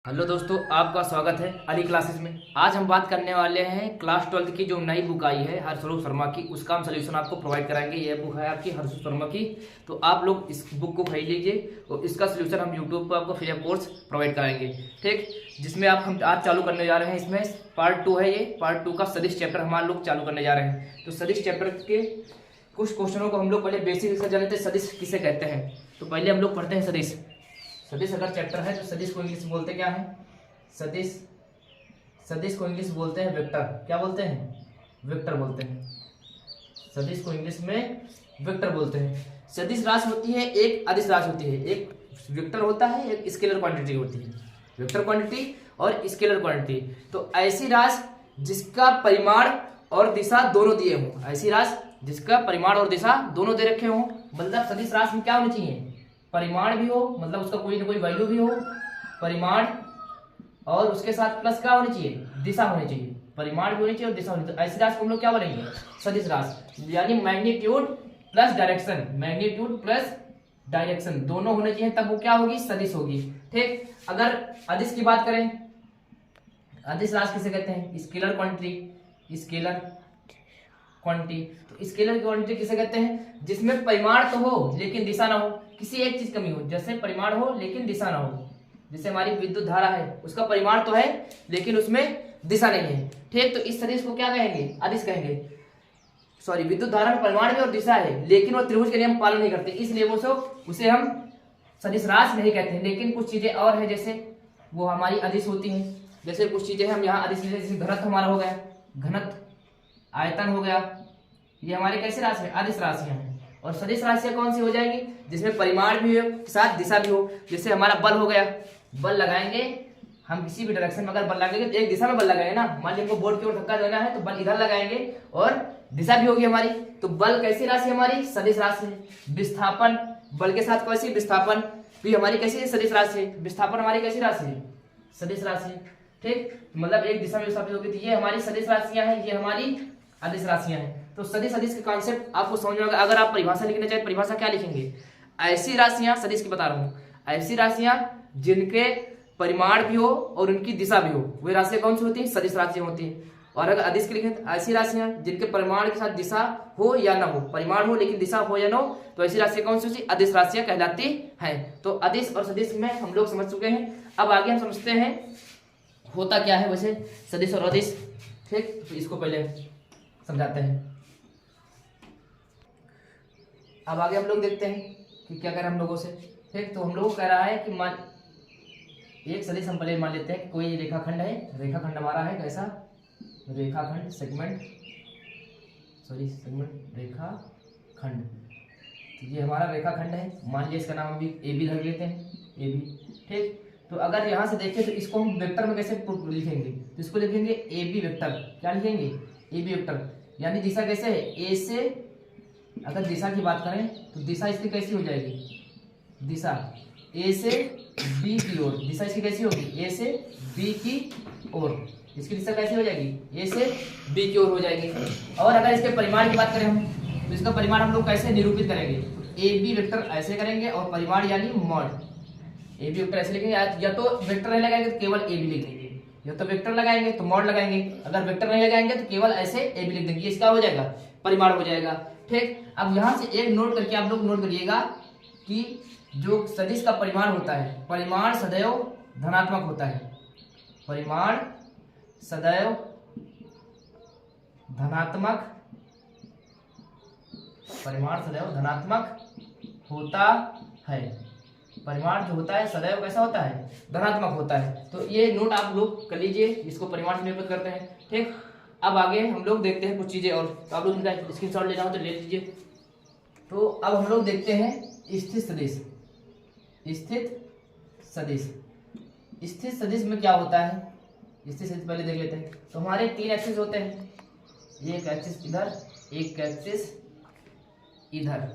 Hello दोस्तों, आपका स्वागत है अली क्लासेस में। आज हम बात करने वाले हैं क्लास 12 की जो नई बुक आई है हरस्वरूप शर्मा की, उसका हम सोल्यूशन आपको प्रोवाइड कराएंगे। यह बुक है आपकी हरस्वरूप शर्मा की, तो आप लोग इस बुक को खरीद लीजिए और इसका सोल्यूशन हम यूट्यूब पर आपको फ्री ऑफ कोर्स प्रोवाइड कराएंगे। ठीक, जिसमें हम आज चालू करने जा रहे हैं। इसमें पार्ट 2 है, ये पार्ट 2 का सदिश चैप्टर हमारे लोग चालू करने जा रहे हैं। तो सदिश चैप्टर के कुछ क्वेश्चनों को हम लोग पहले बेसिक से जानते हैं, सदिश किसे कहते हैं। तो पहले हम लोग पढ़ते हैं सदिश। सदिश अगर चैप्टर है तो सदिश को इंग्लिश में बोलते क्या है? सदिश को इंग्लिश बोलते हैं वेक्टर। क्या बोलते हैं? वेक्टर बोलते हैं। सदिश को इंग्लिश में वेक्टर बोलते हैं। सदिश राशि होती है, एक अदिश राशि होती है। एक वेक्टर होता है, एक स्केलर क्वांटिटी होती है। वेक्टर क्वांटिटी और स्केलर क्वांटिटी। तो ऐसी राशि जिसका परिमाण और दिशा दोनों दिए हों, ऐसी राशि जिसका परिमाण और दिशा दोनों दे रखे हों। मतलब सदिश राशि में क्या होनी चाहिए? परिमाण भी हो, मतलब उसका कोई ना कोई वैल्यू भी हो, परिमाण, और उसके साथ प्लस क्या होनी चाहिए? दिशा होनी चाहिए। परिमाण भी होनी चाहिए और दिशा होनी चाहिए। ऐसी राशि को हम लोग क्या बोलेंगे? सदिश राशि। यानी magnitude plus direction, magnitude plus direction दोनों होने चाहिए, तब वो क्या होगी? सदिश होगी। ठीक, अगर अदिश की बात करें, अदिश राशि किसे कहते हैं? Scalar quantity. स्केलर क्वांटिटी, तो स्केलर क्वांटिटी किसे कहते हैं? जिसमें परिमाण तो हो लेकिन दिशा ना हो, किसी एक चीज कमी हो। जैसे परिमाण हो लेकिन दिशा ना हो, जैसे हमारी विद्युत धारा है, उसका परिमाण तो है लेकिन उसमें दिशा नहीं है। ठीक, तो इस सदिश को क्या कहेंगे? अदिश कहेंगे। सॉरी, विद्युत धारा में परिमाण भी और दिशा है लेकिन वो त्रिभुज के नियम पालन नहीं करते, इसलिए उसे हम सदिश राशि नहीं कहते हैं। लेकिन कुछ चीजें और है, जैसे वो हमारी अदिश होती हैं। जैसे कुछ चीजें हम यहाँ अदिश, जैसे घनत्व हमारा हो गया, घनत्व, आयतन हो गया, ये हमारे कैसे राशि है? अदिश राशियां हैं। और सदिश राशियां कौन सी हो जाएगी? जिसमें परिमाण भी हो साथ दिशा भी हो। जैसे हमारा बल हो गया, बल लगाएंगे हम किसी भी डायरेक्शन में, अगर बल लगाएंगे तो एक दिशा में बल लगाएंगे ना। मान लीजिए हमको बोर्ड की ओर धक्का देना है तो बल इधर लगाएंगे और दिशा भी होगी हमारी। तो बल कैसी राशि हमारी? सदिश राशि है। विस्थापन, बल के साथ कैसी? विस्थापन भी हमारी कैसी है? सदिश राशि है। विस्थापन हमारी कैसी राशि है? सदिश राशि है। ठीक, मतलब एक दिशा में विस्थापित होगी, तो ये हमारी सदिश राशियां हैं, ये हमारी अदिश राशियां हैं। तो सदिश अदिश के कॉन्सेप्ट आपको समझ में आएगा। अगर आप परिभाषा लिखना चाहे, परिभाषा क्या लिखेंगे? ऐसी राशियां, सदिश की बता रहा हूं, ऐसी राशियां जिनके परिमाण भी हो और उनकी दिशा भी हो, वे राशियां कौन सी होती हैं? सदिश राशियां होती हैं। और अगर अदिश के लिखें तो ऐसी राशियां जिनके परिमाण के साथ दिशा हो या ना हो, परिमाण हो लेकिन दिशा हो या ना हो, तो ऐसी राशियां कौन सी होती? अदिश राशियां कहलाती हैं। तो अदिश और सदिश में हम लोग समझ चुके हैं। अब आगे हम समझते हैं होता क्या है वैसे सदिश और अदिश। ठीक, तो इसको पहले समझाते हैं। अब आगे हम लोग देखते हैं कि क्या करें हम लोगों से। ठीक, तो हम लोग कह रहा है कि मान एक सदिश हम पहले मान लेते हैं कि कोई रेखाखंड है। रेखाखंड हमारा है कैसा? रेखाखंड, सेगमेंट, सॉरी सेगमेंट, रेखाखंड। तो ये हमारा रेखाखंड है। मान लीजिए इसका नाम हम भी ए बी रख लेते हैं, ए बी। ठीक, तो अगर यहाँ से देखें तो इसको हम वेक्टर में कैसे लिखेंगे? तो इसको लिखेंगे ए बी वेक्टर। क्या लिखेंगे? A B vector. यानी दिशा कैसे है? ए से, अगर दिशा की बात करें तो दिशा इसकी कैसी हो जाएगी? दिशा ए से बी की ओर, दिशा इसकी कैसी होगी? ए से बी की ओर। इसकी दिशा कैसी हो जाएगी? ए से बी की ओर हो जाएगी। और अगर इसके परिमाण की बात करें हम, तो इसका परिमाण हम लोग कैसे निरूपित करेंगे? तो ए बी वेक्टर ऐसे करेंगे और परिमाण यानी मॉड। ए बी वेक्टर ऐसे लिखेंगे, या तो वेक्टर नहीं लगाएंगे तो केवल ए बी लिखेंगे, या तो वेक्टर लगाएंगे तो मॉड लगाएंगे। अगर वेक्टर नहीं लगाएंगे तो केवल ऐसे ए बी लिख देंगे, इसका हो जाएगा परिमाण हो जाएगा। ठीक, अब यहां से एक नोट करके आप लोग नोट करिएगा कि जो सदिश का परिमाण होता है, परिमाण सदैव धनात्मक होता है। परिमाण सदैव धनात्मक, परिमाण सदैव धनात्मक होता है। परिमाण जो होता है सदैव कैसा होता है? धनात्मक होता है। तो ये नोट आप लोग कर लीजिए, इसको परिमाण से निरूपित करते हैं। ठीक, अब आगे हम लोग देखते हैं कुछ चीजें और, तो आप लोग इनका स्क्रीनशॉट लेना हो तो ले लीजिए। तो अब हम लोग देखते हैं स्थित सदिश। स्थित सदिश, स्थित सदिश में क्या होता है? स्थित सदिश पहले देख लेते हैं। तो हमारे 3 एक्सिस होते हैं, एक एक्सिस इधर, एक एक्सिस इधर।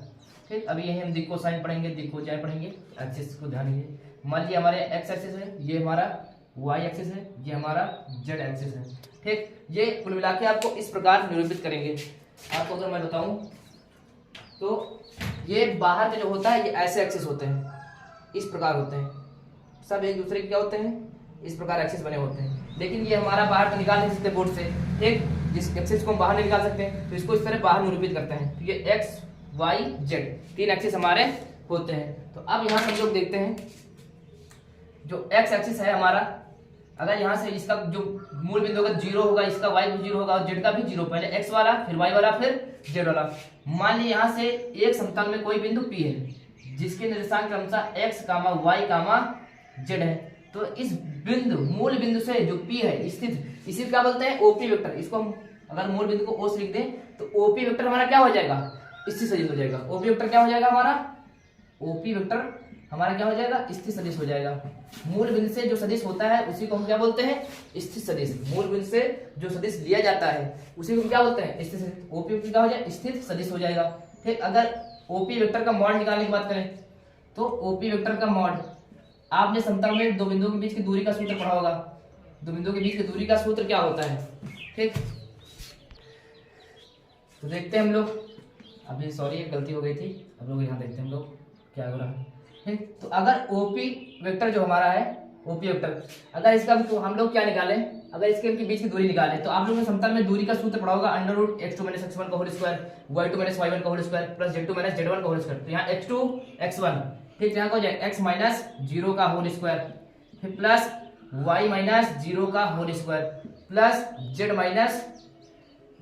ठीक, अभी यही हम दिक् को साइन पढ़ेंगे, दिक् को जाए पढ़ेंगे, एक्सिस को ध्यान दीजिए। मान लीजिए हमारे एक्स एक्सिस है, ये हमारा वाई एक्सिस है, ये हमारा जेड एक्सिस है। ठीक, ये कुल मिला के आपको इस प्रकार निरूपित करेंगे। आपको अगर मैं बताऊं तो ये बाहर के जो होता है ये ऐसे एक्सिस होते हैं, इस प्रकार होते हैं। सब एक दूसरे के क्या होते हैं? इस प्रकार एक्सिस बने होते हैं। लेकिन ये हमारा बाहर तो निकाल नहीं सकते बोर्ड से, ठीक, जिस एक्सिस को हम बाहर नहीं निकाल सकते हैं, तो इसको इस तरह बाहर निरूपित करते हैं। तो ये एक्स वाई जेड 3 एक्सिस हमारे होते हैं। तो अब यहाँ से हम लोग देखते हैं जो एक्स एक्सिस है हमारा, अगर यहाँ से इसका जो मूल बिंदु होगा 0 होगा, इसका वाई भी 0 होगा और जेड का भी 0, पहले एक्स वाला फिर वाई वाला फिर जेड वाला। मान लीजिए यहाँ से एक समतल में कोई बिंदु P है जिसके निर्देशांक क्रमशः x, y, z है। तो इस बिंदु मूल बिंदु से जो P है स्थित, इसी क्या बोलते हैं ओपी वेक्टर। इसको हम अगर मूल बिंदु को O से लिख दें तो ओपी वेक्टर हमारा क्या हो जाएगा, स्थित सदिश हो जाएगा। ओपी वेक्टर क्या हो जाएगा हमारा, ओपी वेक्टर हमारा क्या हो जाएगा, स्थित सदिश हो जाएगा। मूल बिंदु से जो सदिश होता है उसी को हम क्या बोलते हैं, स्थित सदिश। मूल बिंदु से जो सदिश लिया जाता है उसी को हम क्या बोलते हैं, स्थित सदिश। ओपी वेक्टर क्या हो जाएगा, स्थित सदिश हो जाएगा। ठीक, अगर ओपी वेक्टर का मॉड निकालने की बात करें तो ओपी वेक्टर का मॉड, आपने समतल में दो बिंदुओं के बीच की दूरी का सूत्र पढ़ा होगा। दो बिंदुओं के बीच की दूरी का सूत्र क्या होता है, ठीक। तो देखते हैं हम लोग, अभी सॉरी एक गलती हो गई थी, अब लोग यहाँ देखते हैं हम लोग क्या हो रहा है। ठीक, तो अगर ओपी वेक्टर जो हमारा है, ओपी वेक्टर अगर इसका तो हम लोग क्या निकालें, अगर इसके बीच की दूरी निकालें तो आप लोगों ने समतल में दूरी का सूत्र पढ़ा होगा, √x2 - x1 का होल स्क्वायर, y2 - y1 का whole square plus z2 - z1 का होल स्क्वायर। तो यहाँ x2 x1, ठीक, यहाँ को x - 0 का होल स्क्वायर, फिर प्लस y - 0 का होल स्क्वायर प्लस z -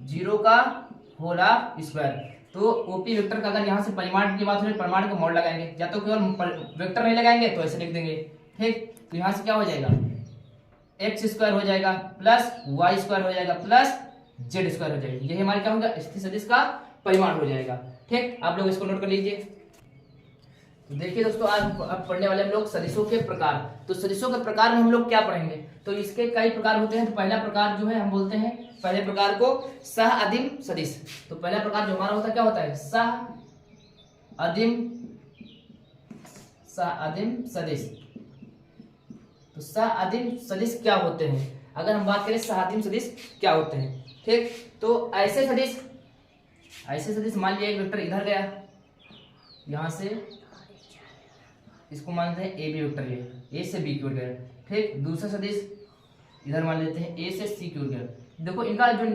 0 का होल स्क्वायर। तो ओपी वेक्टर का अगर यहाँ से परिमाण की बात हो, परिमाण को मोड़ लगाएंगे, या तो केवल वेक्टर नहीं लगाएंगे तो ऐसे लिख देंगे। ठीक, तो यहाँ से क्या हो जाएगा, एक्स स्क्वायर हो जाएगा प्लस वाई स्क्वायर हो जाएगा प्लस जेड स्क्वायर हो जाएगा। यही हमारे क्या होगा, स्थित सदिश का परिमाण हो जाएगा। ठीक, आप लोग इसको नोट कर लीजिए। तो देखिए दोस्तों, आज अब पढ़ने वाले हम लोग सदिशों के प्रकार। तो सदिशों के प्रकार में हम लोग क्या पढ़ेंगे, तो इसके कई प्रकार होते हैं। तो पहला प्रकार जो है हम बोलते हैं, पहले प्रकार को सह अदिम सदिश। तो पहला प्रकार जो हमारा होता है क्या होता है, सह अदिम सदिश। तो सह अदिम सदिश क्या होते हैं, अगर हम बात करें सह अदिम सदिश क्या होते हैं, ठीक। तो ऐसे सदिश मान लिया एक वेक्टर इधर गया, यहां से इसको मानते हैं ए बी वेक्टर गया, ए से बी की ओर गया। ठीक, दूसरा सदिश इधर मान लेते हैं ए से सी की ओर गया। देखो इनका जो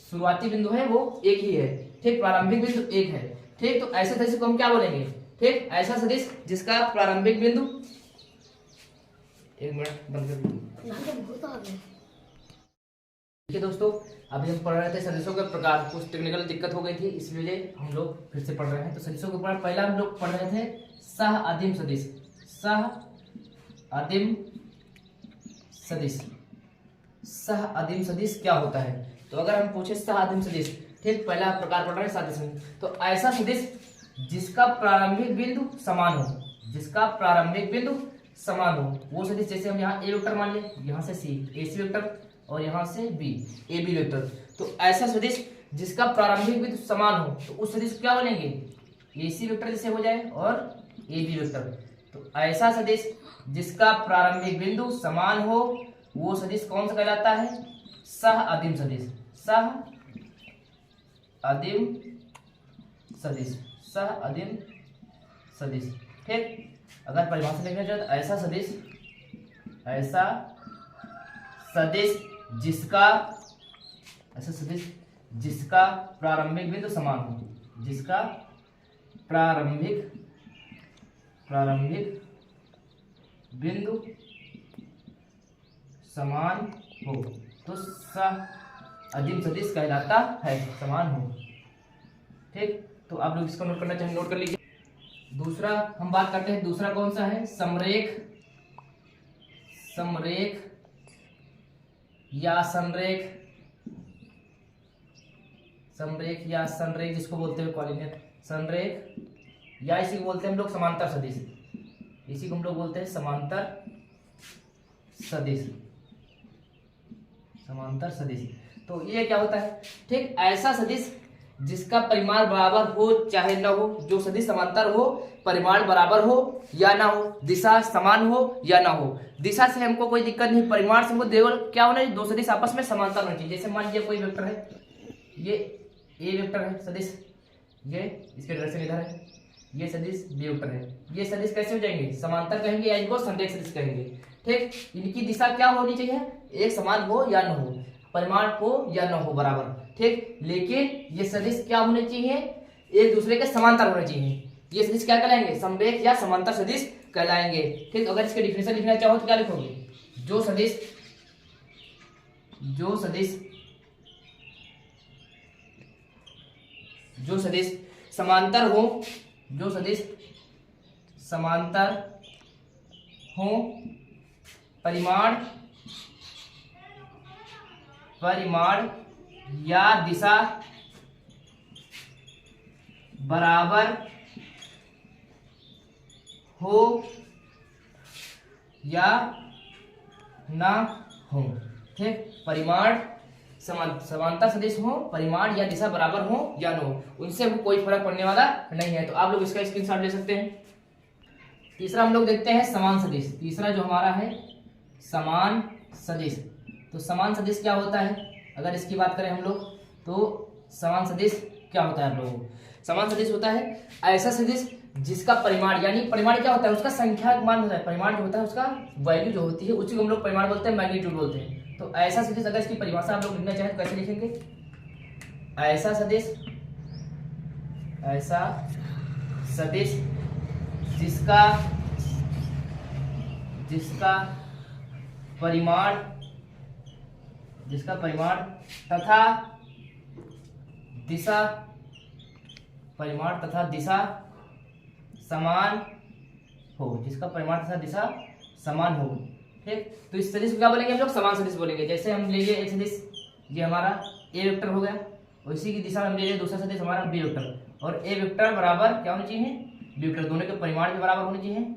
शुरुआती बिंदु है वो एक ही है, ठीक, प्रारंभिक बिंदु एक है। ठीक, तो ऐसे सदिश को हम क्या बोलेंगे, ठीक, ऐसा सदिश जिसका प्रारंभिक बिंदु, एक मिनट बंद कर दीजिए। ठीक है दोस्तों, अभी हम पढ़ रहे थे सदिशों के प्रकार, कुछ टेक्निकल दिक्कत हो गई थी इसलिए हम लोग फिर से पढ़ रहे हैं। तो सदिशों के प्रकार पहला हम लोग पढ़ रहे थे सह अदिम सदिश। सह अदिम सदिश, सह अदिम सदिश क्या होता है, तो अगर हम पूछे सह अदिम सदिश, ठीक, पहला प्रकार पढ़ रहे हैं सदिश में। तो ऐसा सदिश जिसका प्रारंभिक बिंदु समान हो, जिसका प्रारंभिक बिंदु समान हो, वो सदिश। जैसे हम यहाँ ए वेक्टर मान ले, यहाँ से सी ए सी वेक्टर और यहाँ से बी ए बी वेक्टर। तो ऐसा सदिश जिसका प्रारंभिक बिंदु समान हो तो उस सदिश को क्या बोलेंगे, ए सी वेक्टर जैसे हो जाए और ए बी वेक्टर। तो ऐसा सदिश जिसका प्रारंभिक बिंदु समान हो वो सदिश कौन सा कहलाता है, सह अदिम सदिश। सह अदिम सदिश, सह अदिम सदिश। ठीक, अगर परिभाषा लिखना चाहे तो ऐसा सदिश जिसका प्रारंभिक बिंदु समान हो, जिसका प्रारंभिक बिंदु समान हो तो सह अदिम सदिश कहलाता है, समान हो। ठीक, तो आप लोग इसको नोट करना चाहें नोट कर लीजिए। दूसरा हम बात करते हैं, दूसरा कौन सा है, समरेख या संरेख जिसको बोलते हैं कोऑर्डिनेट संरेख, या इसी को बोलते हैं हम लोग समांतर सदिश। इसी को हम लोग बोलते हैं समांतर सदिश। तो ये क्या होता है, ठीक, ऐसा सदिश जिसका परिमाण बराबर हो चाहे न हो, जो सदिश समांतर हो, परिमाण बराबर हो या ना हो, दिशा समान हो या ना हो। दिशा से हमको कोई दिक्कत नहीं, परिमाण से हमको केवल क्या होना चाहिए, दो सदिश आपस में समांतर होना चाहिए। जैसे मान लीजिए कोई वेक्टर है, ये ए वेक्टर है सदिश, ये इसके डायरेक्शन इधर है, ये सदिश बी वेक्टर है। ये सदिश कैसे हो जाएंगे, समांतर कहेंगे या इनको संरेख सदिश कहेंगे। ठीक, इनकी दिशा क्या होनी चाहिए, एक समान हो या न हो, परिमाण हो या न हो बराबर, ठीक। लेकिन ये सदिश क्या होने चाहिए, एक दूसरे के समांतर होने चाहिए। ये सदिश क्या कहलाएंगे, समरेख या समांतर सदिश कहलाएंगे, ठीक। अगर इसके डिफिनेशन लिखना चाहो तो क्या लिखोगे, जो सदिश समांतर हो, जो सदिश समांतर हो, परिमाण या दिशा बराबर हो या ना हो, ठीक। परिमाण समांतर सदिश हो, परिमाण या दिशा बराबर हो या न हो, उनसे कोई फर्क पड़ने वाला नहीं है। तो आप लोग इसका स्क्रीनशॉट ले सकते हैं। तीसरा हम लोग देखते हैं समान सदिश। तीसरा जो हमारा है समान सदिश। तो समान सदिश क्या होता है, अगर इसकी बात करें हम लोग तो समान सदिश क्या होता है हम लोगों को, समान सदिश होता है ऐसा सदिश जिसका परिमाण, यानी परिमाण क्या होता है, उसका संख्या मान होता है, परिमाण जो होता है उसका वैल्यू जो होती है उसी को हम लोग परिमाण बोलते हैं, मैग्नीट्यूड बोलते हैं। तो ऐसा सदिश, अगर इसकी परिभाषा आप लोग लिखना चाहें तो कैसे लिखेंगे, ऐसा सदिश जिसका परिमाण तथा दिशा समान हो, जिसका परिमाण तथा दिशा समान हो, ठीक। तो इस सदिश को क्या बोलेंगे हम लोग, समान सदिश बोलेंगे। जैसे हम ले लिए एक सदिश, ये हमारा ए वेक्टर हो गया, और इसी की दिशा में हम ले लिए दूसरा सदिश हमारा बी वेक्टर, और ए वेक्टर बराबर क्या होनी चाहिए, बी वेक्टर, दोनों के परिमाण के बराबर होने चाहिए,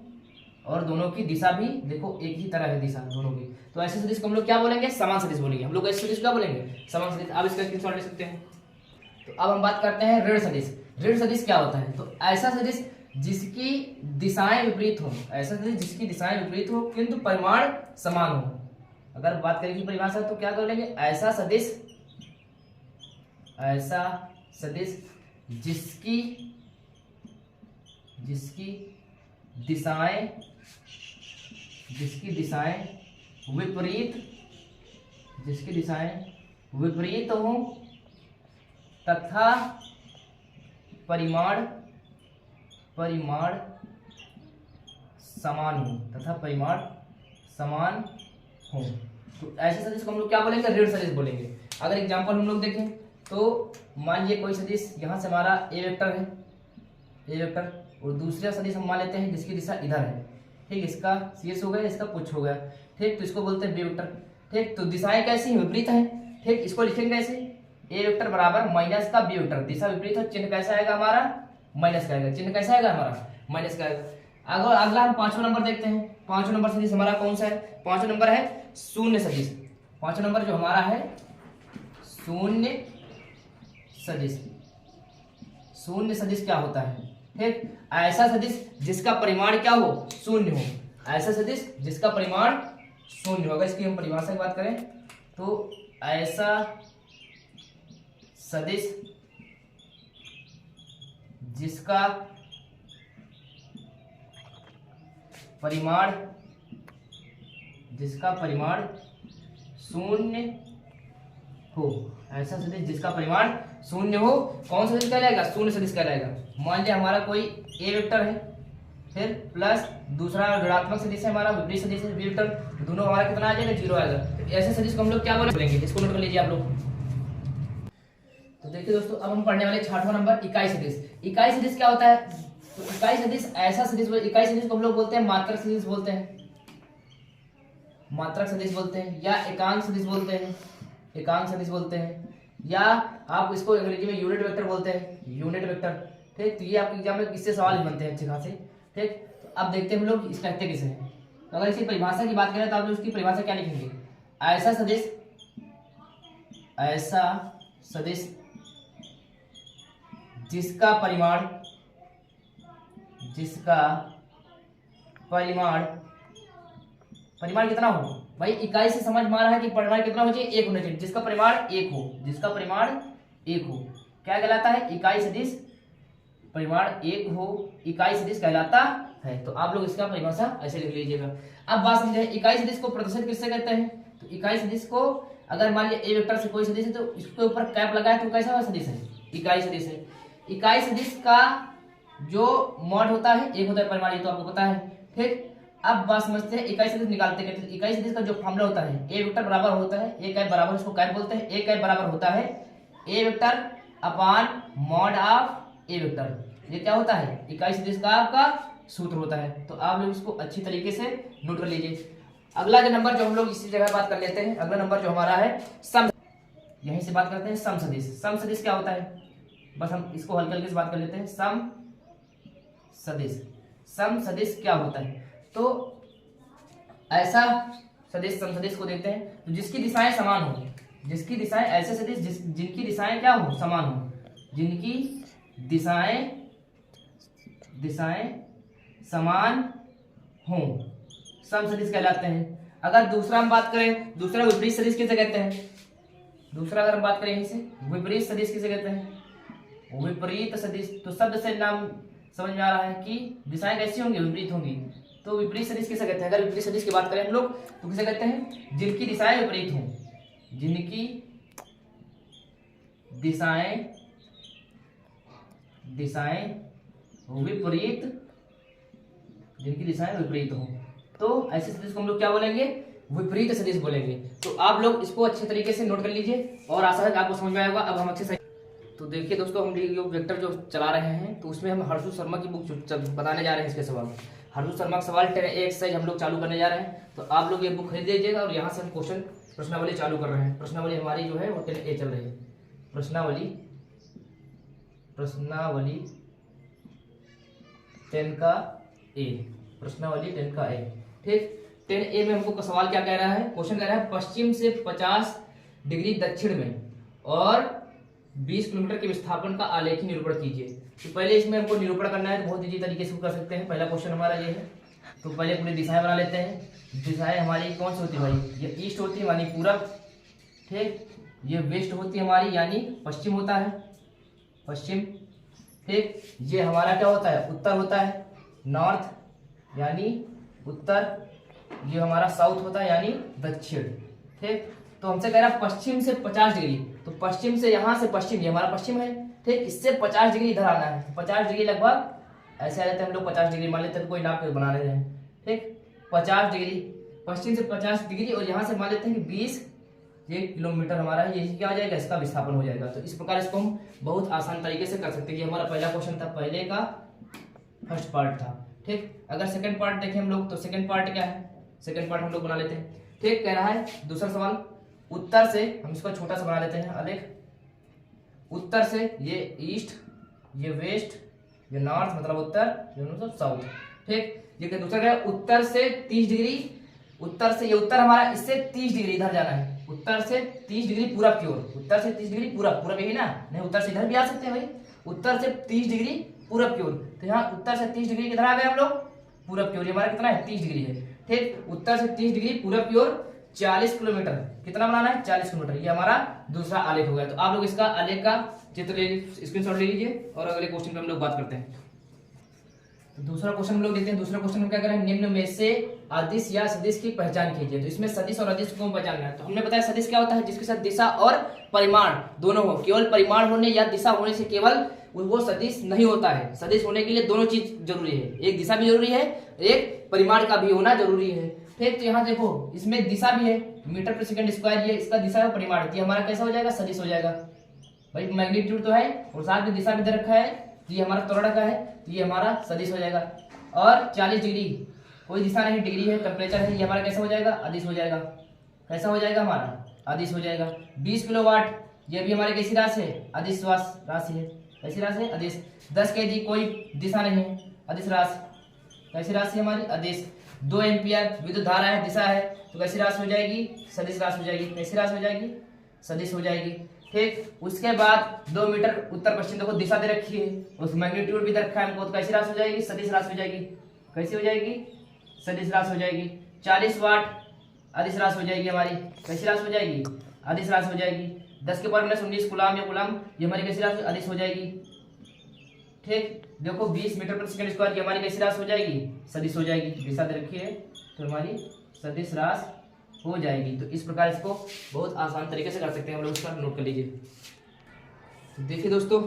और दोनों की दिशा भी देखो एक ही तरह है दिशा दोनों की। तो ऐसे सदिश को हम लोग क्या बोलेंगे, समान सदिश बोलेंगे। हम लोग ऐसे सदिश क्या बोलेंगे, समान सदिश। आप इसका स्क्रीनशॉट ले सकते हैं। तो अब हम बात करते हैं ऋण सदिश। ऋण सदिश क्या होता है, तो ऐसा सदिश जिसकी दिशाएं विपरीत हो, ऐसा सदिश जिसकी दिशाएं विपरीत हो किंतु परिमाण समान हो। अगर बात करें की परिभाषा तो क्या कर लेंगे, ऐसा सदिश जिसकी दिशाएं विपरीत हो तथा परिमाण समान हो, तो ऐसे सदिश को हम लोग क्या बोलेंगे, ऋण सदिश बोलेंगे। अगर एग्जांपल हम लोग देखें तो मान लीजिए कोई सदिश यहाँ से हमारा ए वेक्टर और दूसरा सदिश हम मान लेते हैं जिसकी दिशा इधर है, ठीक। इसका शीर्ष हो गया, इसका पुच्छ हो गया, ठीक। तो इसको बोलते हैं बी वेक्टर, ठीक। तो दिशाएं कैसी हैं, विपरीत हैं, ठीक। इसको लिखेंगे कैसे, ए वेक्टर बराबर माइनस का बी वेक्टर, दिशा विपरीत हो, चिन्ह कैसा आएगा हमारा, माइनस का आएगा, चिन्ह कैसा आएगा हमारा, माइनस का आएगा। अगला हम 5वां नंबर देखते हैं। 5वां नंबर सदिश हमारा कौन सा है, 5वां नंबर है शून्य सदिश। 5वां नंबर जो हमारा है शून्य सदिश क्या होता है, ठीक। ऐसा सदिश जिसका परिमाण क्या हो, शून्य हो, ऐसा सदिश जिसका परिमाण शून्य हो। अगर इसकी हम परिभाषा की बात करें तो ऐसा सदिश जिसका परिमाण शून्य हो, ऐसा सदिश जिसका परिमाण शून्य हो, कौन सा सदिश कहलाएगा, शून्य सदिश कहलाएगा। मान लिया हमारा कोई ए वेक्टर है, फिर प्लस दूसरा ऋणात्मक सदिश है हमारा, विपरीत सदिश है बी वेक्टर, दोनों हमारा कितना आ जाएगा, 0 आएगा। तो ऐसे सदिश को हम लोग क्या बोलेंगे, इसको नोट कर लीजिए आप लोग। तो देखिए दोस्तों, अब हम पढ़ने वाले 6वां नंबर इकाई सदिश। इकाई सदिश क्या होता है, तो इकाई सदिश ऐसा सदिश, इकाई सदिश को हम लोग बोलते हैं मात्रक सदिश बोलते हैं, या एकांक सदिश बोलते हैं, या आप इसको अंग्रेजी में यूनिट वेक्टर बोलते हैं, यूनिट वेक्टर, ठीक। तो ये आपके एग्जाम में किससे सवाल बनते हैं अच्छे खासे, ठीक। तो अब देखते हैं हम लोग इसका कहते किसे हैं। तो अगर इसकी परिभाषा की बात करें तो आप लोग इसकी परिभाषा क्या लिखेंगे, ऐसा सदिश जिसका परिमाण कितना हो, भाई इकाई से समझ में आ रहा है कि परिमाण कितना हो चाहिए, 1 होना चाहिए, जिसका परिमाण 1 हो, क्या कहलाता है, इकाई सदिश परिमाण 1 हो, इकाई सदिश कहलाता है। तो आप लोग इसका परिभाषा ऐसे लिख लीजिएगा। अब बात समझे, इकाई सदिश को प्रतिशत किससे कहते हैं? तो इकाई सदिश को अगर मान लिया ए वेक्टर से कोई सदिश है तो इसके ऊपर कैप लगाए तो कैसा सदिश है? इकाई सदिश है। इकाई सदिश का जो मॉड होता है एक होता है परिमाण, ये तो आपको पता है। ठीक, अब बात समझते हैं इकाई सदिश निकालते हैं। इकाई सदिश का जो फॉर्मूला होता है, ए वेक्टर बराबर होता है ए कैप बराबर, इसको कैप बोलते हैं, ए कैप बराबर होता है a vector upon mod of a vector. ये क्या होता है? इकाई सदिश का आपका सूत्र होता है। तो आप लोग इसको अच्छी तरीके से नोट कर लीजिए। अगला जो नंबर जो हम लोग इसी जगह बात कर लेते हैं, अगला नंबर जो हमारा है सम, यहीं से बात करते हैं सम सदिश। सम सदिश क्या होता है? बस हम इसको हल्के हल्के से बात कर लेते हैं। सम सदिश, सम सदिश क्या होता है? तो ऐसा सदिश सम सदिश को देखते हैं तो जिसकी दिशाएं समान हो, जिसकी दिशाएं, ऐसे सदिश जिनकी दिशाएं क्या हो? समान हो, जिनकी दिशाएं समान हो, सम सदिश कहलाते हैं। अगर दूसरा हम बात करें, दूसरा विपरीत सदिश किसे कहते हैं? दूसरा अगर हम बात करें यहीं से, विपरीत सदिश किसे कहते हैं? विपरीत सदिश। तो शब्द से नाम समझ में आ रहा है कि दिशाएं कैसी होंगी? विपरीत होंगी। तो विपरीत सदिश किसे कहते हैं? अगर विपरीत सदिश की बात करें हम लोग तो किसे कहते हैं? जिनकी दिशाएं विपरीत हों, जिनकी दिशाएं विपरीत, जिनकी दिशाएं विपरीत हों, तो ऐसे सदिश को हम लोग क्या बोलेंगे? विपरीत सदिश बोलेंगे। तो आप लोग इसको अच्छे तरीके से नोट कर लीजिए और आशा है कि आपको समझ में आएगा। अब हम अच्छे से तो देखिए दोस्तों, हम जो वेक्टर जो चला रहे हैं तो उसमें हम हर्षु शर्मा की बुक बताने जा रहे हैं। इसके सवाल, हर्षु शर्मा का सवाल 10A एक्सरसाइज हम लोग चालू करने जा रहे हैं। तो आप लोग ये बुक खरीद लीजिएगा और यहाँ से हम क्वेश्चन प्रश्नावली चालू कर रहे हैं। प्रश्नावली हमारी जो है वो 10A चल रही है। प्रश्नावली 10 का ए, प्रश्नावली 10 का ए। ठीक, 10A में हमको सवाल क्या कह रहा है? क्वेश्चन कह रहा है पश्चिम से 50 डिग्री दक्षिण में और 20 किलोमीटर के विस्थापन का आलेखी निरूपण कीजिए। तो पहले इसमें हमको निरूपण करना है तो बहुत इजी तरीके से कर सकते हैं। पहला क्वेश्चन हमारा ये है। तो पहले पूरी दिशाएं बना लेते हैं। दिशाएं हमारी कौन सी होती है भाई? ये ईस्ट होती है यानी पूरब। ठीक, ये वेस्ट होती है हमारी यानी पश्चिम होता है, पश्चिम। ठीक, ये हमारा क्या होता है? उत्तर होता है, नॉर्थ यानी उत्तर। ये हमारा साउथ होता है यानी दक्षिण। ठीक, तो हमसे कह रहा है पश्चिम से 50 डिग्री। तो पश्चिम से, यहाँ से पश्चिम, ये हमारा पश्चिम है। ठीक, इससे 50 डिग्री इधर आना है। 50 डिग्री लगभग ऐसे आ जाते हैं हम लोग, 50 डिग्री मान लेते हैं, कोई नाप के बना लेते हैं। ठीक, 50 डिग्री, पश्चिम से 50 डिग्री और यहाँ से मान लेते हैं कि 20 ये किलोमीटर हमारा है। ये क्या हो जाएगा? इसका विस्थापन हो जाएगा। तो इस प्रकार इसको हम बहुत आसान तरीके से कर सकते हैं। ये हमारा पहला क्वेश्चन था, पहले का फर्स्ट पार्ट था। ठीक, अगर सेकंड पार्ट देखें हम लोग तो सेकंड पार्ट क्या है? सेकंड पार्ट हम लोग बना लेते हैं। ठीक, कह रहा है दूसरा सवाल, उत्तर से, हम इसको छोटा सा बना लेते हैं आलेख। उत्तर से ये ईस्ट, ये वेस्ट, ये नॉर्थ मतलब उत्तर, ये मतलब साउथ। ठीक, ये दूसरा क्या है? उत्तर से 30 डिग्री, उत्तर से, ये उत्तर हमारा, इससे 30 डिग्री इधर जाना है। उत्तर से 30 डिग्री पूरब की ओर, उत्तर से 30 डिग्री पूरब, पूरब यही ना, नहीं उत्तर से इधर भी आ सकते हैं भाई। उत्तर से 30 डिग्री पूरब की ओर, तो यहाँ उत्तर से 30 डिग्री किधर आ गए हम लोग? पूरब की ओर। हमारा कितना है? 30 डिग्री है। ठीक, उत्तर से 30 डिग्री पूरब की ओर 40 किलोमीटर, कितना बनाना है? 40 किलोमीटर। ये हमारा दूसरा आलेख हो गया। तो आप लोग इसका आलेख का चित्र स्क्रीनशॉट ले लीजिए और अगले क्वेश्चन पे हम लोग बात करते हैं। तो दूसरा क्वेश्चन हम लोग देखते हैं। दूसरा क्वेश्चन में क्या करें? निम्न में से अदिश या सदिश की पहचान कीजिए। तो इसमें सदिश और अदिश को पहचानना है। तो हमने बताया सदिश क्या होता है? जिसके साथ दिशा और परिमाण दोनों हो। केवल परिमाण होने या दिशा होने से केवल वो सदिश नहीं होता है। सदिश होने के लिए दोनों चीज जरूरी है, एक दिशा भी जरूरी है, एक परिमाण का भी होना जरूरी है। ठीक, तो यहाँ देखो इसमें दिशा भी है, मीटर पर सेकंड स्क्वायर, ये इसका दिशा का परिमाण, ये हमारा कैसा हो जाएगा? सदिश हो जाएगा भाई। मैग्नीट्यूड तो है और साथ में दिशा भी दे रखा है, तो ये हमारा त्वरण का है, तो ये हमारा सदिश हो जाएगा। और 40 डिग्री कोई दिशा नहीं, डिग्री है, टेम्परेचर है, ये हमारा कैसा हो जाएगा? अदिश हो जाएगा। कैसा हो जाएगा? हमारा अदिश हो जाएगा। 20 किलोवाट, ये भी हमारे कैसी राशि है? अदिश राशि है। कैसी राशि है? अदिश। 10 kg कोई दिशा नहीं है, अदिश राशि। कैसी राशि हमारी? अदिश। 2 एम्पियर विद्युत धारा है, दिशा है, तो कैसी राशि हो जाएगी? सदिश राशि हो जाएगी। कैसी राशि हो जाएगी? सदिश हो जाएगी। ठीक, उसके बाद 2 मीटर उत्तर पश्चिम, देखो दिशा दे रखी है, उस मैग्नीट्यूड भी दे रखा है हमको, तो कैसी राशि हो जाएगी? सदिश राशि हो जाएगी। कैसी हो जाएगी? सदिश राशि हो जाएगी। 40 वाट अदिश राशि हो जाएगी हमारी। कैसी राशि हो जाएगी? अदिश राशि हो जाएगी। 10 के पावर -19 कूलम या कूलम, ये हमारी कैसी राशि? अदिश हो जाएगी। ठीक, देखो 20 मीटर प्रति सेकंड स्क्वायर की हमारी कैसी राशि हो जाएगी, सदिश हो जाएगी। दिशा दे रखी है तो हमारी सदिश राशि हो जाएगी। तो इस प्रकार इसको बहुत आसान तरीके से कर सकते हैं हम लोग, इसका नोट कर लीजिए। तो देखिए दोस्तों,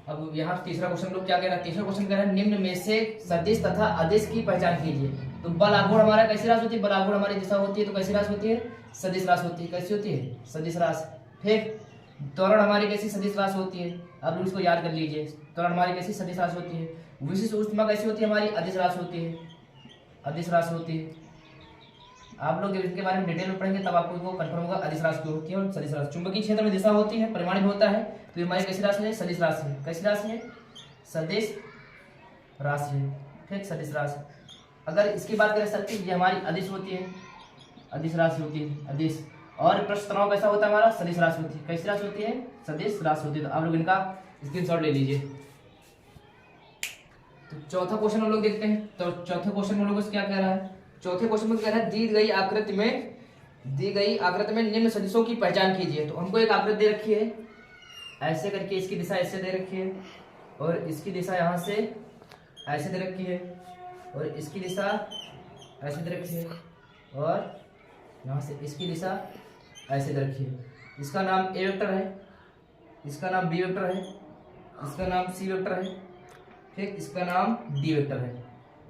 अब यहाँ तीसरा क्वेश्चन लोग क्या कह रहा है, तीसरा क्वेश्चन कह रहा है निम्न में से सदिश तथा अदिश की पहचान कीजिए। तो बल आघूर्ण हमारा कैसी राशि होती है, बल आघूर्ण हमारी दिशा होती है तो कैसी राशि होती है, सदिश राशि होती है। कैसी होती है, सदिश राशि। ठीक, त्वरण हमारी कैसी सदिश राशि होती है, आप लोग इसको याद कर लीजिए। त्वरण हमारी कैसी सदिश राशि होती है। विशिष्ट ऊष्मा कैसी होती है, हमारी अदिश राशि होती है, अदिश राशि होती है। आप लोग जब इसके बारे में डिटेल में पढ़ेंगे तब आपको इसको कंफर्म होगा अदिश राशि क्यों होती है और सदिश राशि। चुंबकीय क्षेत्र में दिशा होती है, परिमाण भी होता है, तो ये हमारी कैसी राशि है, सदिश राशि है। कैसी राशि है, सदिश राशि है। ठीक, सदिश राशि। अगर इसकी बात करें शक्ति, ये हमारी अदिश होती है, अदिश राशि होती है, अदिश। और पृष्ठ तनाव कैसा होता है हमारा, सदिश राशि होती है। कैसी राशि होती है, सदिश राशि होती है। तो आप लोग इनका स्क्रीनशॉट ले लीजिए। तो चौथा क्वेश्चन हम लोग देखते हैं। तो चौथे क्वेश्चन में लोग क्या कह रहा है, चौथे क्वेश्चन में कह रहा है दी गई आकृति में निम्न सदिशों की पहचान कीजिए। तो हमको एक आकृति दे रखी है ऐसे करके, इसकी दिशा ऐसे दे रखी है और इसकी दिशा यहाँ से ऐसे दे रखी है और इसकी दिशा ऐसे दे रखी है और यहाँ से इसकी दिशा ऐसे दे रखी है। इसका नाम ए वेक्टर है, इसका नाम बी वेक्टर है, इसका नाम सी वेक्टर है, ठीक, इसका नाम डी वेक्टर है।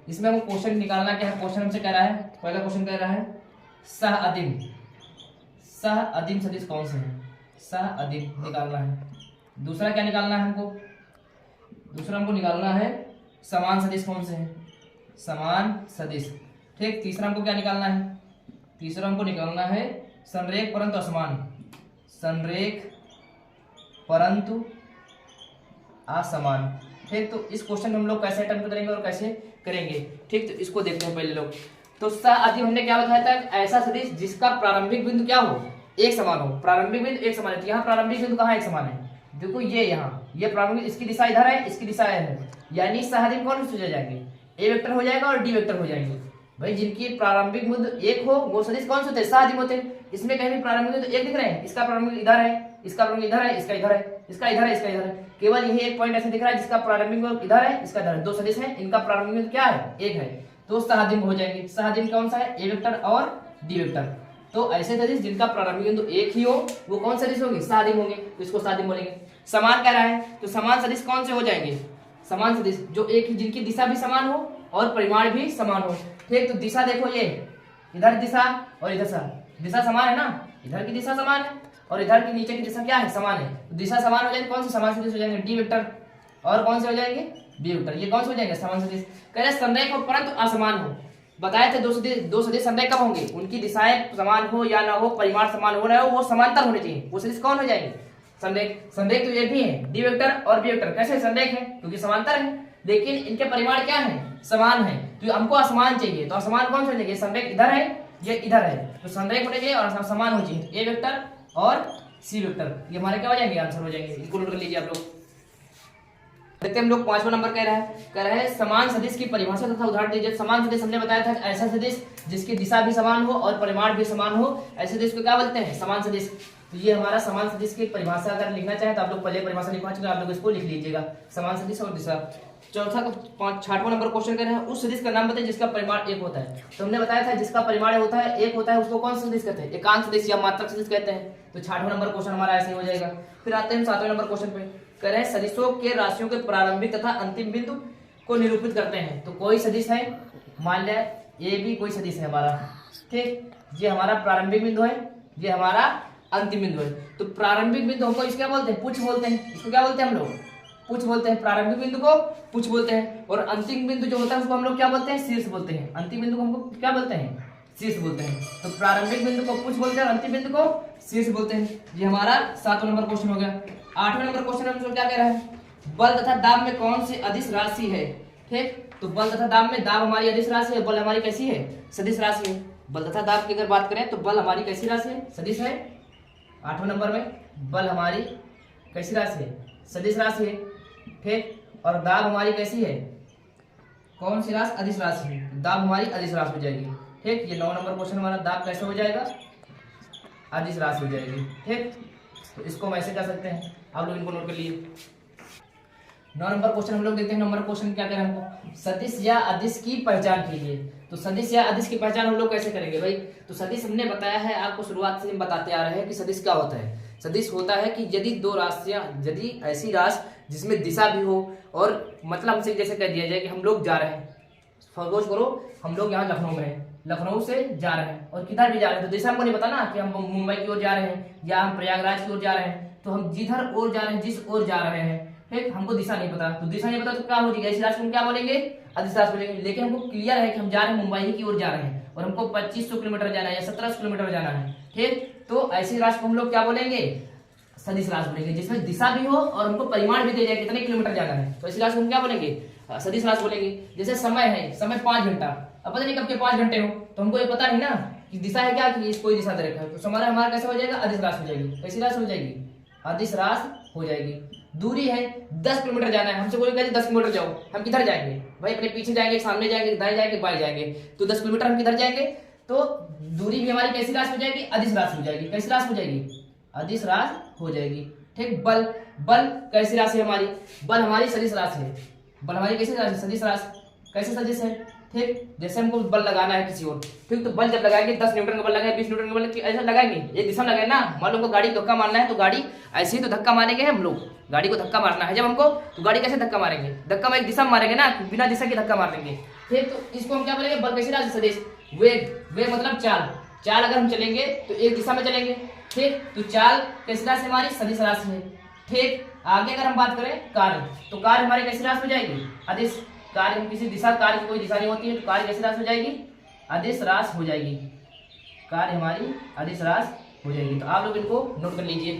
इसमें हमको क्वेश्चन निकालना क्या है, क्वेश्चन हमसे कह रहा है, पहला क्वेश्चन कह रहा है सह अदिम सदिश कौन से हैं, सह अदिम निकालना है। दूसरा क्या निकालना है हमको, दूसरा हमको निकालना है समान सदिश कौन से हैं, समान सदिश। ठीक, तीसरा हमको क्या निकालना है, तीसरा हमको निकालना है संरेख परंतु असमान, संरेख परंतु असमान। ठीक, तो इस क्वेश्चन में हम लोग कैसे अटेम्प्ट करेंगे और कैसे करेंगे। ठीक, तो इसको देखते हैं पहले लोग। तो सह अदिम हमने क्या बताया था, ऐसा सदिश जिसका प्रारंभिक बिंदु क्या हो, एक समान हो। प्रारंभिक बिंदु एक समान है, तो यहाँ प्रारंभिक बिंदु कहाँ एक समान है, देखो ये यहाँ, ये प्रारंभिक, इसकी दिशा इधर है, इसकी दिशा है, यानी सह अदिम कौन से हो जाएंगे, ए वेक्टर हो जाएगा और डी वेक्टर हो जाएंगे। भाई जिनकी प्रारंभिक बिंदु एक हो वो सदिश कौन से होते हैं, सह अदिम होते हैं। इसमें कहीं भी प्रारंभिक बिंदु एक दिख रहे हैं, इसका प्रारंभिक इधर है, इसका प्रारंभिक इधर है, इसका इधर है, इसका इधर है, इसका इधर है। केवल यही एक पॉइंट ऐसे दिख रहा है जिसका प्रारंभिक बिंदु इधर है, इसका इधर है। दो सदिश हैं, इनका प्रारंभिक बिंदु क्या है, एक है, तो सहअदिम हो जाएंगे। सहअदिम कौन सा है, ए वेक्टर और डी वेक्टर। तो ऐसे सदिश जिनका प्रारंभिक बिंदु एक ही हो वो कौन सदिश होंगे, सहअदिम होंगे, तो इसको सहअदिम बोलेंगे। समान कह रहा है तो समान सदिश कौन से हो जाएंगे, समान सदिश जो एक ही, जिनकी दिशा भी समान हो और परिमाण भी समान हो। ठीक, तो दिशा देखो, ये इधर दिशा और इधर दिशा समान है ना, इधर की दिशा समान है और इधर की नीचे की दिशा क्या है, समान है। तो दिशा समान हो जाएगी, कौन से समान सदिश हो जाएंगे, डी वेक्टर, और कौन से हो जाएंगे, बी वेक्टर। ये कौन से हो जाएंगे, समान सदिश। कह रहे संरेख हो परंतु असमान हो। बताए थे दो सदिश संरेख कब होंगे, उनकी दिशाएं समान हो या ना हो, परिमाण समान हो रहा हो, वो समांतर होने चाहिए, वो सदिश कौन हो जाएंगे, संरेख। संरेख तो ये भी है, डी वेक्टर और बी वेक्टर। कैसे संरेख है, क्योंकि समांतर है, लेकिन इनके परिमाण क्या है, समान है। तो हमको असमान चाहिए, तो असमान कौन से लेंगे, संरेख इधर है, ये इधर है, तो संरेख होने चाहिए और समान होना चाहिए, ए वेक्टर और सी वेक्टर। ये हमारे क्या हो जाएंगे, आंसर हो जाएंगे। इनको नोट कर लीजिए आप लोग। देखते हैं हम लोग पांचवा नंबर कह रहा है समान सदिश की परिभाषा तथा उदाहरण दीजिए। समान सदिश हमने बताया था ऐसा सदिश जिसकी दिशा भी समान हो और परिमाण भी समान हो, ऐसे सदिश को क्या बोलते हैं, समान सदिश। तो ये हमारा समान सदिश की परिभाषा अगर लिखना चाहे तो आप लोग पहले परिभाषा लिखवा चुके, आप लोग इसको लिख लीजिएगा, समान सदिश और दिशा। चौथा छठवां नंबर क्वेश्चन कह रहे हैं उस सदिश का नाम बताइए जिसका परिमाण एक होता है। तो हमने बताया था जिसका परिमाण होता है एक होता है उसको कौन सा सदिश कहते हैं, एकांक सदिश या मात्रक सदिश कहते हैं। तो छठवां नंबर क्वेश्चन हमारा ऐसे ही हो जाएगा। फिर आते हैं सातवें नंबर क्वेश्चन पे, कह रहे हैं सदिशों के राशियों के प्रारंभिक तथा अंतिम बिंदु को निरूपित करते हैं। तो कोई सदिश है, मान लिया ये भी कोई सदिश है हमारा, ठीक, ये हमारा प्रारंभिक बिंदु है, ये हमारा अंतिम बिंदु है। तो प्रारंभिक बिंदु हमको इसको क्या बोलते हैं, पुच्छ बोलते हैं। इसको क्या बोलते हैं हम लोग, पुच्छ बोलते हैं। प्रारंभिक बिंदु को पुच्छ बोलते हैं और अंतिम बिंदु जो होता है उसको हम लोग क्या बोलते हैं, शीर्ष बोलते हैं। अंतिम बिंदु को हमको क्या बोलते हैं, शीर्ष बोलते हैं। तो प्रारंभिक बिंदु को पुच्छ बोलते हैं और अंतिम बिंदु को शीर्ष बोलते हैं। ये हमारा सातवां नंबर क्वेश्चन हो गया। आठवें नंबर क्वेश्चन हमसे क्या कह रहा है, बल तथा दाब में कौन सी अदिश राशि है। ठीक, तो बल तथा दाब में दाब हमारी अदिश राशि है, बल हमारी कैसी है, सदिश राशि है। बल तथा दाब की अगर बात करें तो बल हमारी कैसी राशि है, सदिश है। आठवें नंबर में बल हमारी कैसी राशि है, सदिश राशि है। ठीक, और दाब हमारी कैसी है, कौन सी राशि, अदिश राशि है। दाब हमारी अदिश राशि हो जाएगी। ठीक, ये 9 नंबर क्वेश्चन हमारा दाब कैसे हो जाएगा, अदिश राशि हो जाएगी। ठीक, तो इसको हम ऐसे कर सकते हैं, आप लोग इनको नोट कर लिए। 9 नंबर क्वेश्चन हम लोग देखते हैं। नंबर क्वेश्चन क्या करें हमको, सदिश या अदिश की पहचान कीजिए। तो सदिश या अदिश की पहचान हम लोग कैसे करेंगे भाई, तो सदिश हमने बताया है आपको, शुरुआत से हम बताते आ रहे हैं कि सदिश क्या होता है। सदिश होता है कि यदि दो राशियां, यदि ऐसी राशि जिसमें दिशा भी हो, और मतलब हमसे जैसे कह दिया जाए कि हम लोग जा रहे हैं, सपोज करो हम लोग यहाँ लखनऊ में हैं, लखनऊ से जा रहे हैं और किधर भी जा रहे हैं, तो दिशा हमको नहीं पता ना कि हम मुंबई की ओर जा रहे हैं या हम प्रयागराज की ओर जा रहे हैं। तो हम जिधर ओर जा रहे हैं, जिस ओर जा रहे हैं, ठीक, हमको दिशा नहीं पता, तो दिशा नहीं पता तो क्या हो जाएगा, इस राशि को हम क्या बोलेंगे, अदिश राशि बोलेंगे। लेकिन हमको क्लियर है कि हम जा रहे हैं मुंबई की ओर जा रहे हैं और हमको 2500 किलोमीटर जाना है या 1700 किलोमीटर जाना है, ठीक, तो ऐसी राशि को हम लोग क्या बोलेंगे, सदिश राशि बोलेंगे, जिसमें दिशा भी हो और हमको परिमाण भी दे जाए कितने किलोमीटर जाना है, तो ऐसी राशि को हम क्या बोलेंगे, सदिश राशि बोलेंगे। जैसे समय है, समय 5 घंटा, अब पता नहीं कब के 5 घंटे हो, तो हमको ये पता नहीं ना कि दिशा है क्या, कि कोई दिशा दे रखा है, तो समय हमारा कैसे हो जाएगा, अदिश राशि हो जाएगी। कैसी राशि हो जाएगी, अदिश राशि हो जाएगी। दूरी है 10 किलोमीटर जाना है, हमसे बोलेगा 10 किलोमीटर जाओ, हम किधर जाएंगे भाई, अपने पीछे जाएंगे, सामने जाएंगे, दाएं जाएंगे, बाएं जाएंगे, तो 10 किलोमीटर हम किधर जाएंगे, तो दूरी भी हमारी कैसी राशि हो जाएगी, अदिश राशि हो जाएगी। कैसी राशि हो जाएगी, अदिश राशि हो जाएगी, ठीक। बल, बल कैसी राशि है हमारी, बल हमारी सदिश राशि है, बल हमारी कैसी राशि, सदिश राशि। कैसे सदिश है, ठीक, जैसे हमको बल लगाना है किसी और, ठीक, तो बल जब लगाएंगे 10 न्यूटन का बल लगाएंगे, 20 न्यूटन का बल ऐसा लगाएंगे, एक दिशा में लगाए ना, मान लो गाड़ी को धक्का मारना है तो गाड़ी ऐसे ही तो धक्का मारेंगे हम लोग, गाड़ी को धक्का मारना है जब हमको, तो गाड़ी कैसे धक्का मारेंगे, धक्का में एक दिशा में मारेंगे ना, बिना दिशा के धक्का मार देंगे, ठीक। तो इसको हम क्या बोलेंगे, बल कैसी राशि, सदिश। वेग, वेग मतलब चाल, चाल अगर हम चलेंगे तो एक दिशा में चलेंगे, ठीक, तो चाल कैसी राशि हमारी, सदिश राशि है, ठीक। आगे अगर हम बात करें कार्य, तो कार्य हमारी कैसी राशि हो जाएगी, अदिश। कार्य हम किसी दिशा, कार्य की कोई दिशा नहीं होती है, तो कार्य कैसी राशि हो जाएगी, अदिश राशि हो जाएगी, कार्य हमारी अदिश राशि हो जाएगी। तो आप लोग इनको नोट कर लीजिए।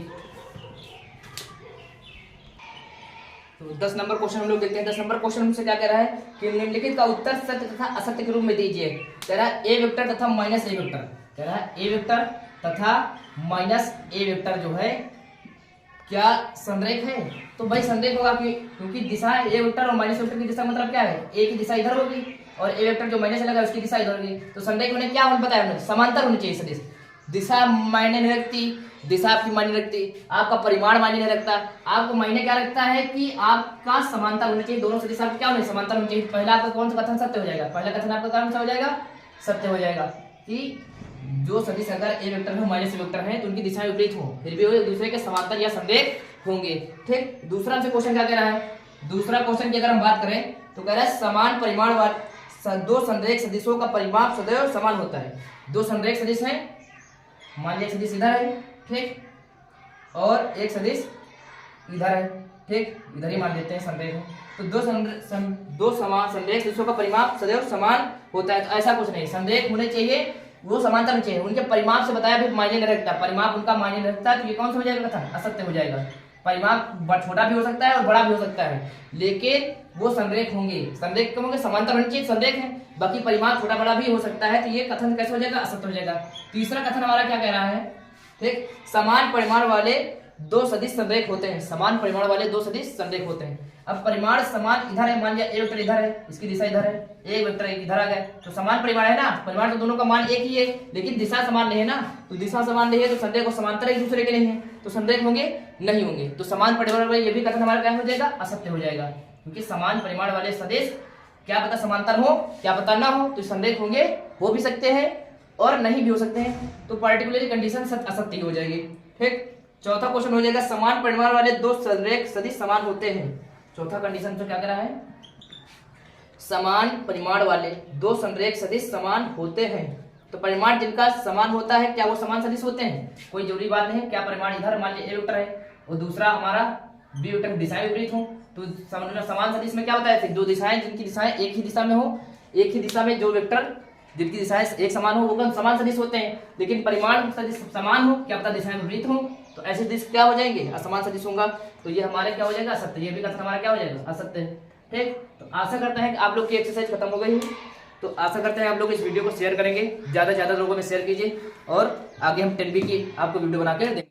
तो 10 नंबर क्वेश्चन हम लोग देखते हैं। 10 नंबर क्वेश्चन हमसे क्या कह रहा है कि निम्नलिखित का उत्तर सत्य तथा असत्य के रूप में दीजिए। कह रहा है ए वेक्टर तथा माइनस ए वेक्टर, कह रहा है ए वेक्टर तथा माइनस ए वेक्टर जो है क्या संरेख है, तो भाई संरेख होगा क्योंकि दिशा ए वेक्टर और माइनस वेक्टर की दिशा मतलब क्या है, ए की दिशा इधर होगी और ए वेक्टर जो माइनस लगा उसकी दिशा इधर होगी, तो संरेख होने क्या होने बताया हमने, समांतर होनी चाहिए सदिश। दिशा मायने नहीं रखती, दिशा आपकी मायने रखती, आपका परिमाण मायने नहीं रखता, आपको मायने क्या रखता है कि आपका समांतर होना चाहिए, दोनों सदिश आपको क्या होने, समांतर होनी चाहिए। पहला आपका कौन सा कथन सत्य हो जाएगा, पहला कथन आपका कौन सा हो जाएगा, सत्य हो जाएगा कि जो सदिश अगर ए वेक्टर है माइनस ए वेक्टर है तो उनकी दिशाएं विपरीत हो, फिर भी वो एक दूसरे के समांतर या संरेख होंगे, ठीक। दूसरा हमसे क्वेश्चन क्या कह रहा है, दूसरा क्वेश्चन की अगर हम बात करें तो कह रहा है समान परिमाण वाले दो संरेख सदिशों का परिमाप सदैव समान होता है। दो संरेख सदिश हैं, मान लिया सदिश इधर है, ठीक, और एक सदिश इधर है, ठीक, इधर ही मान लेते हैं संरेख है, तो दो समान संरेख सदिशों का परिमाप सदैव समान होता है। तो ऐसा कुछ नहीं, संरेख होने चाहिए, वो समांतर होने चाहिए, उनके परिमाप से बताया फिर मायने नहीं रखता, परिमाप उनका मायने नहीं रखता, तो ये कौन सा हो जाएगा कथन, असत्य हो जाएगा। परिमाप छोटा भी हो सकता है और बड़ा भी हो सकता है, लेकिन वो संरेख होंगे, संरेख क्यों होंगे, समांतर होनी चाहिए, संरेख है, बाकी परिमाप छोटा बड़ा भी हो सकता है, तो ये कथन कैसे हो जाएगा, असत्य हो जाएगा। तीसरा कथन हमारा क्या कह रहा है, ठीक, समान परिमाण वाले दो सदिश संरेख होते हैं, समान परिमाण वाले दो सदिश संरेख होते हैं। अब परिमाण समान इधर है, मान लिया ए वेक्टर इधर है, इसकी दिशा इधर है, ए वेक्टर इधर आ गया, तो समान परिमाण है ना, परिमाण तो दोनों का मान एक ही है, लेकिन दिशा समान नहीं है ना, तो दिशा समान नहीं है तो संरेख और समांतर एक दूसरे के नहीं है, तो संरेख होंगे नहीं होंगे, तो समान परिमाण वाले ये भी कथन हमारा क्या हो जाएगा, असत्य हो जाएगा, क्योंकि समान परिमाण वाले सदिश क्या पता समांतर हो क्या पता ना हो, तो संरेख होंगे, हो भी सकते हैं और नहीं भी हो सकते हैं, तो पार्टिकुलरली कंडीशन असत्य हो जाएगी, ठीक। चौथा क्वेश्चन हो जाएगा समान परिमाण वाले दो संरेख सदिश समान होते हैं। चौथा कंडीशन तो क्या कह रहा है, समान परिमाण वाले दो संरेख सदिश समान होते हैं, तो परिमाण जिनका समान होता है क्या वो समान सदिश होते हैं, कोई जरूरी बात नहीं है, क्या परिमाण इधर मान लीजिए ए वेक्टर है और दूसरा हमारा बी वेक्टर, दिशाएं विपरीत हो, तो समान सदिश में क्या होता है, फिर दो दिशाएं जिनकी दिशाएं एक ही दिशा में हो, एक ही दिशा में जो वेक्टर जिनकी दिशाएं एक समान हो वो समान सदिश होते हैं, लेकिन परिमाण सदिश समान हो क्या पता दिशाएं विपरीत हो, तो ऐसे सदिश क्या हो जाएंगे, असमान सदिश होगा, तो ये हमारे क्या हो जाएगा, असत्य, ये भी कथन हमारा क्या हो जाएगा, असत्य, ठीक। तो आशा करते हैं कि आप लोग की एक्सरसाइज खत्म हो गई है, तो आशा करते हैं आप लोग इस वीडियो को शेयर करेंगे, ज़्यादा से ज़्यादा लोगों में शेयर कीजिए और आगे हम 10B की आपको वीडियो बना के देंगे।